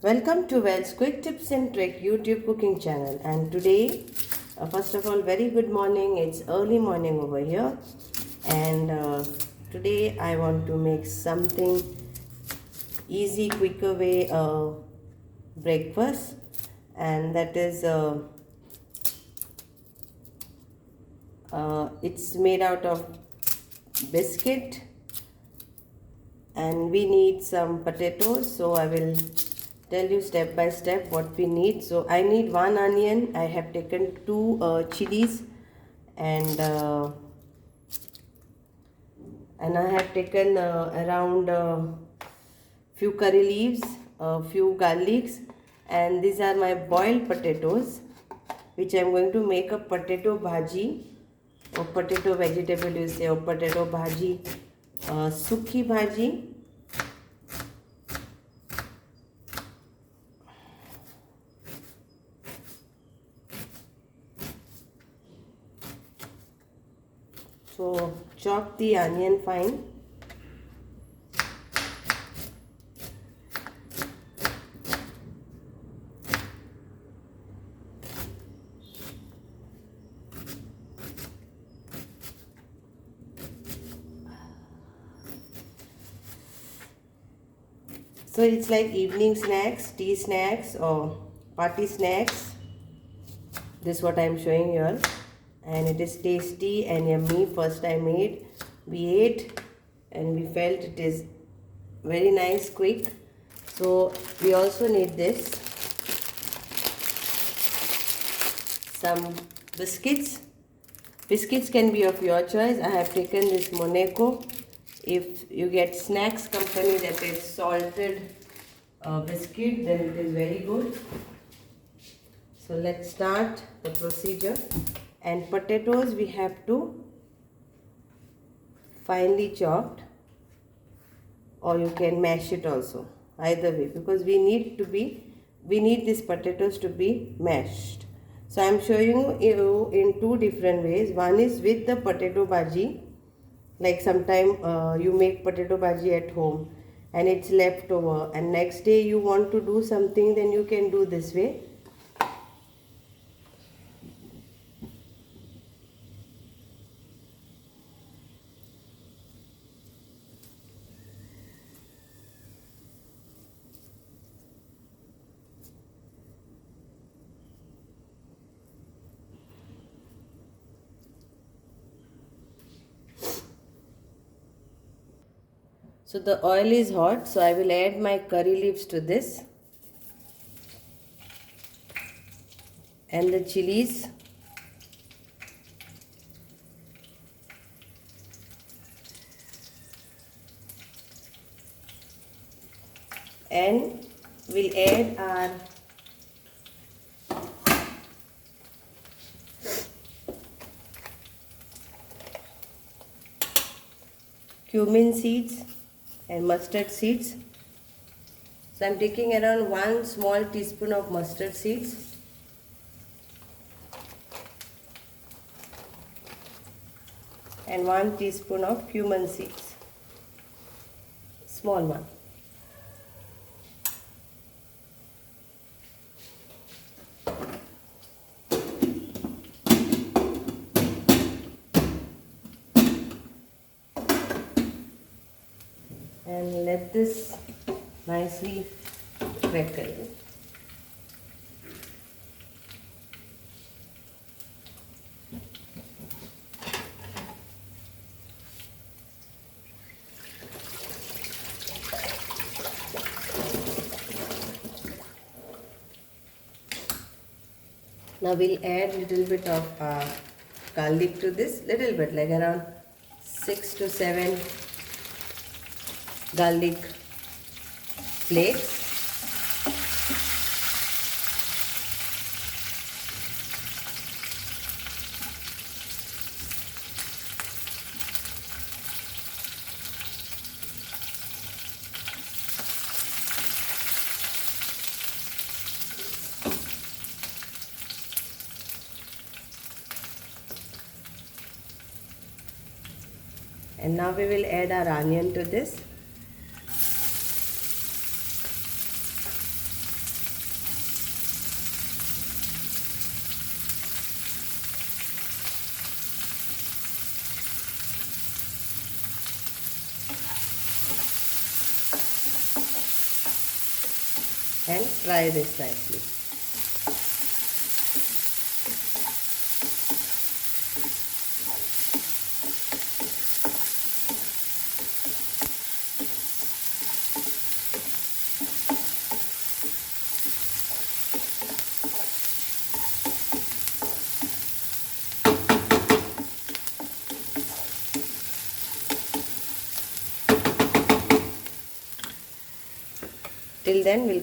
Welcome to Wells Quick Tips and Trick YouTube cooking channel. And today, first of all, very good morning. It's early morning over here. And today I want to make something easy, quicker way breakfast. And that is, it's made out of biscuit. And we need some potatoes. So I will tell you step by step what we need. So I need 1 onion. I have taken 2 chilies and I have taken around few curry leaves, few garlics, and these are my boiled potatoes, which I am going to make a potato bhaji or potato vegetable you say, or potato bhaji, sukhi bhaji. So chop the onion fine. So it's like evening snacks, tea snacks or party snacks. This is what I am showing here. And it is tasty and yummy. First I made, we ate and we felt it is very nice, quick. So we also need this, some biscuits. Biscuits can be of your choice. I have taken this Monaco. If you get snacks company that is salted biscuit, then it is very good. So let's start the procedure. And potatoes we have to finely chopped, or you can mash it also, either way, because we need these potatoes to be mashed. So I am showing you in 2 different ways. One is with the potato bhaji, like sometime you make potato bhaji at home and it's left over, and next day you want to do something, then you can do this way. So the oil is hot, so I will add my curry leaves to this and the chilies, and we'll add our cumin seeds and mustard seeds. So I'm taking around 1 small teaspoon of mustard seeds, and 1 teaspoon of cumin seeds, small one. And let this nicely crackle. Now we'll add little bit of garlic to this, little bit, like around 6 to 7 garlic flakes. And now we will add our onion to this. and fry this nicely. Till then we'll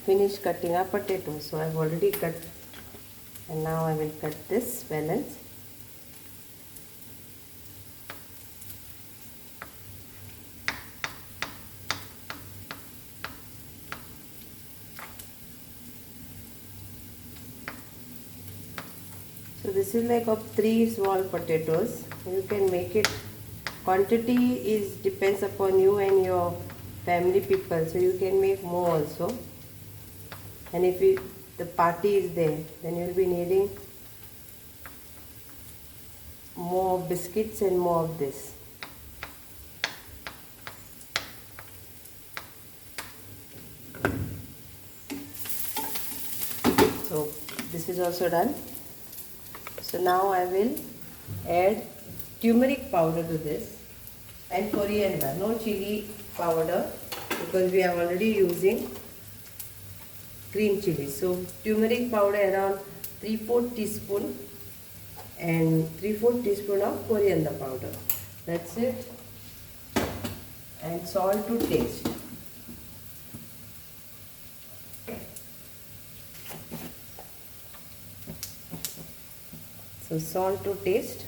finish cutting our potatoes. So I've already cut, and now I will cut this balance. So this is like of 3 small potatoes. You can make it, quantity is depends upon you and your family people, so you can make more also. And if the party is there, then you will be needing more biscuits and more of this. So this is also done. So now I will add turmeric powder to this and coriander, no chili powder, because we are already using green chili. So turmeric powder around 3/4 teaspoon and 3/4 teaspoon of coriander powder. That's it. And salt to taste. So salt to taste.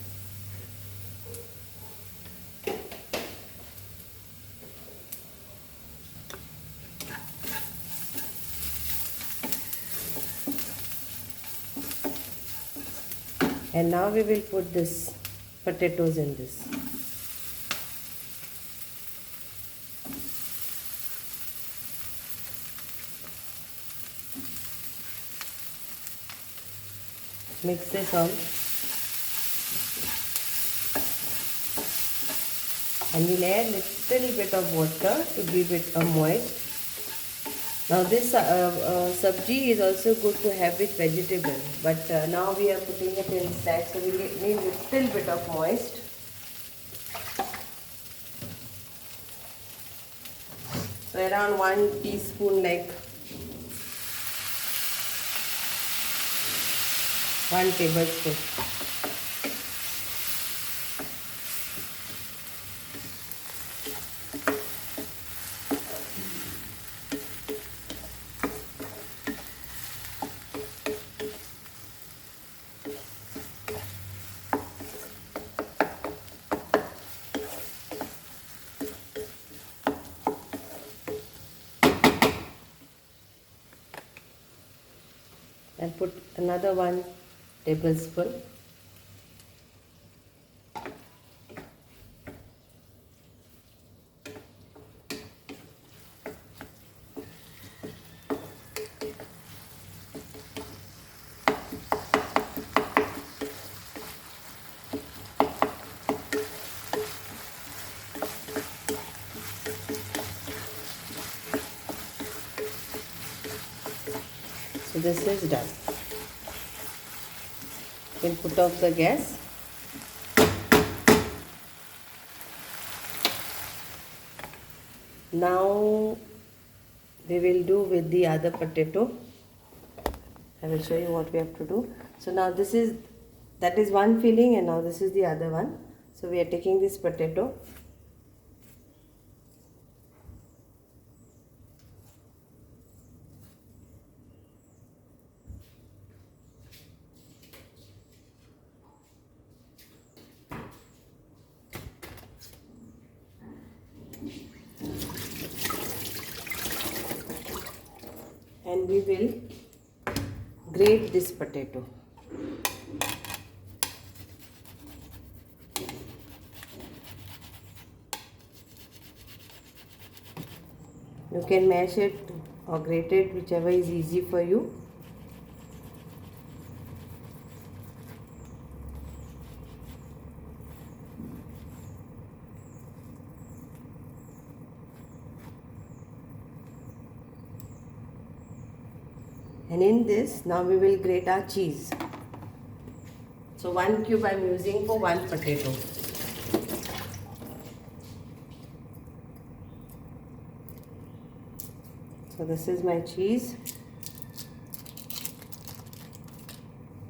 And now we will put this potatoes in this. Mix this all. And we'll add little bit of water to give it a moist. Now this sabji is also good to have with vegetable, but now we are putting it in snack, so we need little bit of moist. So around 1 teaspoon, like 1 tablespoon. And put another 1 tablespoon. So this is done. We'll put off the gas. Now we will do with the other potato. I will show you what we have to do. So now that is one filling, and now this is the other one. So we are taking this potato. And we will grate this potato. You can mash it or grate it, whichever is easy for you. And in this, now we will grate our cheese. So 1 cube I am using for 1 potato. So this is my cheese.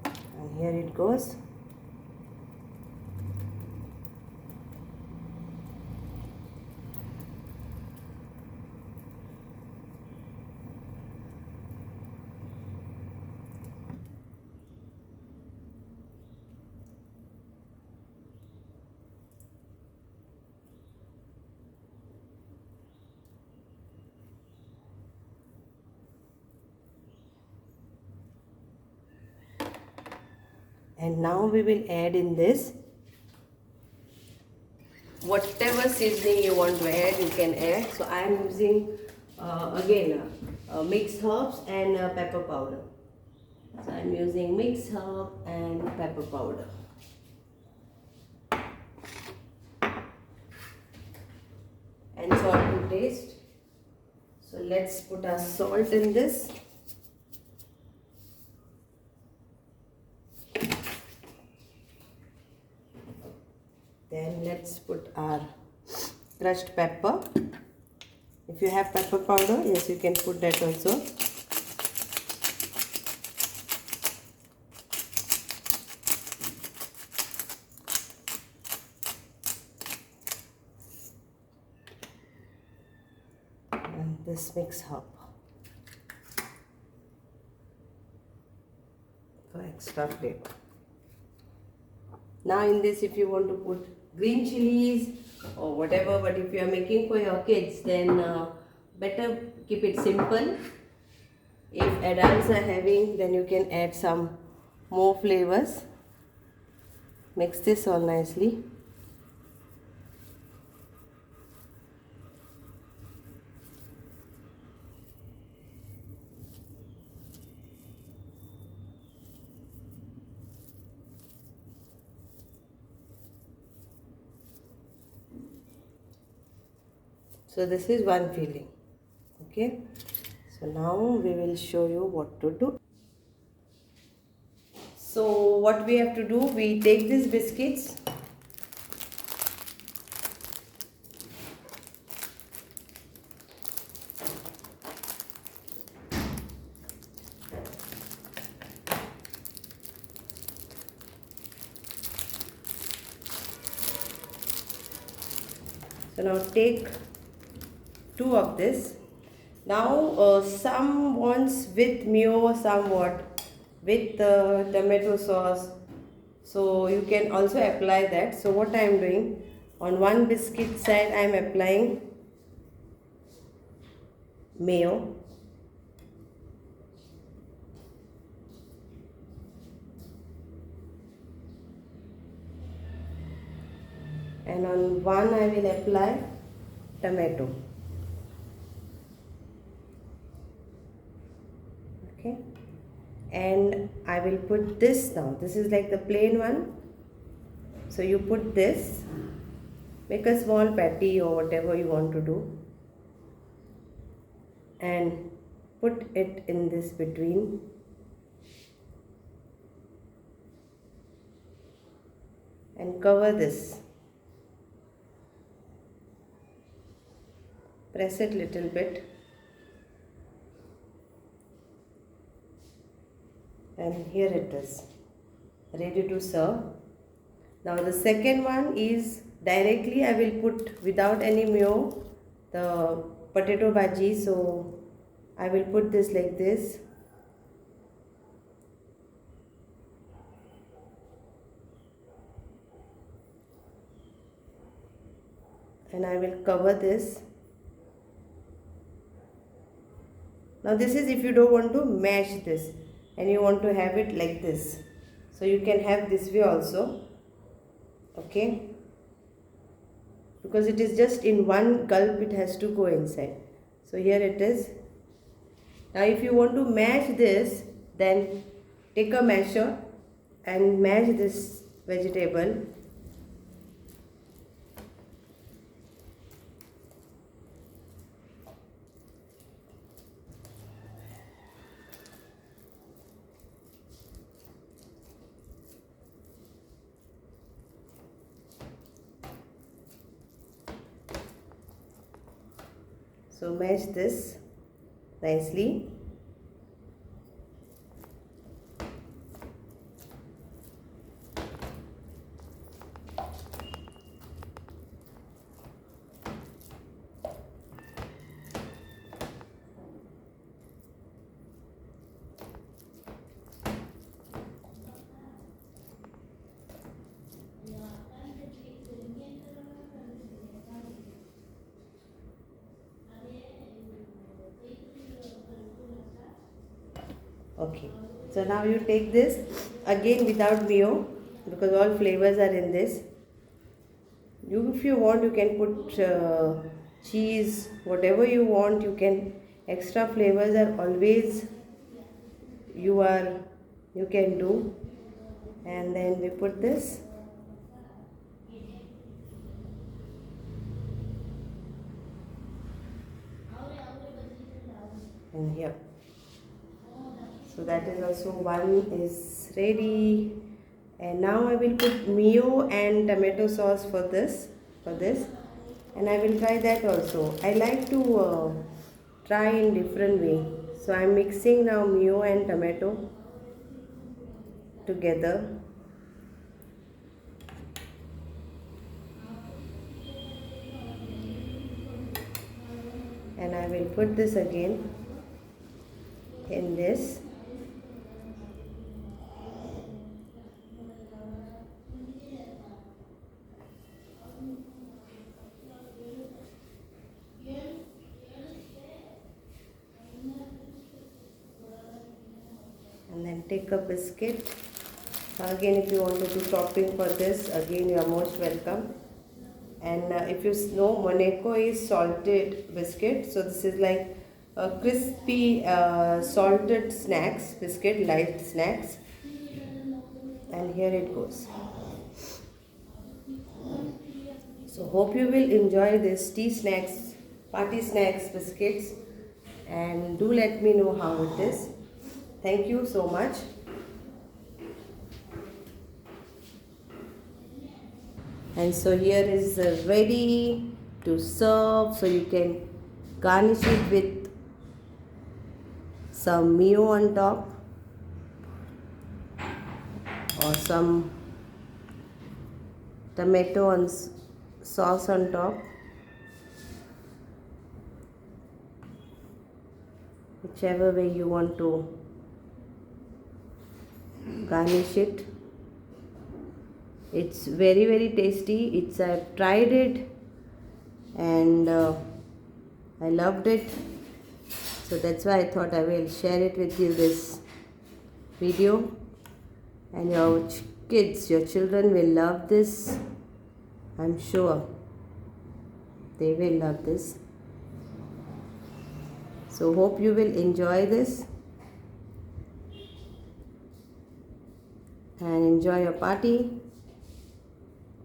And here it goes. And now we will add in this whatever seasoning you want to add, you can add. So I am using again mixed herbs and pepper powder. So I am using mixed herb and pepper powder. And salt to taste. So let's put our salt in this. Then let's put our crushed pepper. If you have pepper powder, yes, you can put that also. And this mix herb for extra flavor. Now in this, if you want to put green chilies or whatever, but if you are making for your kids, then better keep it simple. If adults are having, then you can add some more flavors. Mix this all nicely. So this is one filling. Okay. So now we will show you what to do. So what we have to do, we take these biscuits. So now take 2 of this. Now some wants with mayo, some what with tomato sauce. So you can also apply that. So what I am doing, on one biscuit side I am applying mayo. And on one I will apply tomato. Okay. And I will put this now. This is like the plain one. So you put this, make a small patty or whatever you want to do, and put it in this between. And cover this. Press it little bit. And here it is, ready to serve. Now the second one is directly I will put without any mayo the potato bhaji. So I will put this like this. And I will cover this. Now this is if you don't want to mash this and you want to have it like this. So you can have this way also. Okay. Because it is just in one gulp, it has to go inside. So here it is. Now if you want to mash this, then take a masher and mash this vegetable. So mash this nicely. Okay, so now you take this again without mayo because all flavors are in this. If you want, you can put cheese, whatever you want. You can, extra flavors are always you are you can do. And then we put this. And here. So that is also one is ready. And now I will put mayo and tomato sauce for this, and I will try that also. I like to try in different way. So I am mixing now mayo and tomato together. And I will put this again in this. And then take a biscuit. Again, if you want to do topping for this, again you are most welcome. And if you know, Monaco is salted biscuit, so this is like a crispy salted snacks biscuit, light snacks. And here it goes. So hope you will enjoy this tea snacks, party snacks biscuits, and do let me know how it is. Thank you so much. And so here is ready to serve. So you can garnish it with some mayo on top or some tomato and sauce on top, whichever way you want to garnish it. It's very, very tasty. I've tried it and I loved it. So that's why I thought I will share it with you, this video. And your kids, your children will love this. I'm sure they will love this. So hope you will enjoy this and enjoy your party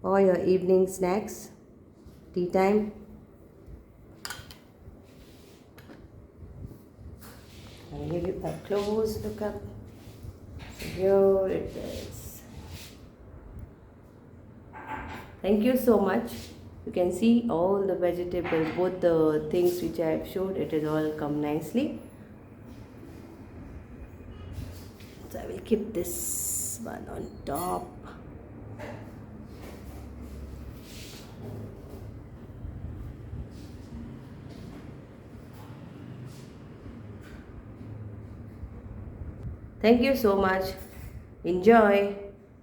or your evening snacks, tea time. I'll give you a close look up. So here it is. Thank you so much. You can see all the vegetables, both the things which I have showed, it has all come nicely. So I will keep this one on top. Thank you so much. Enjoy.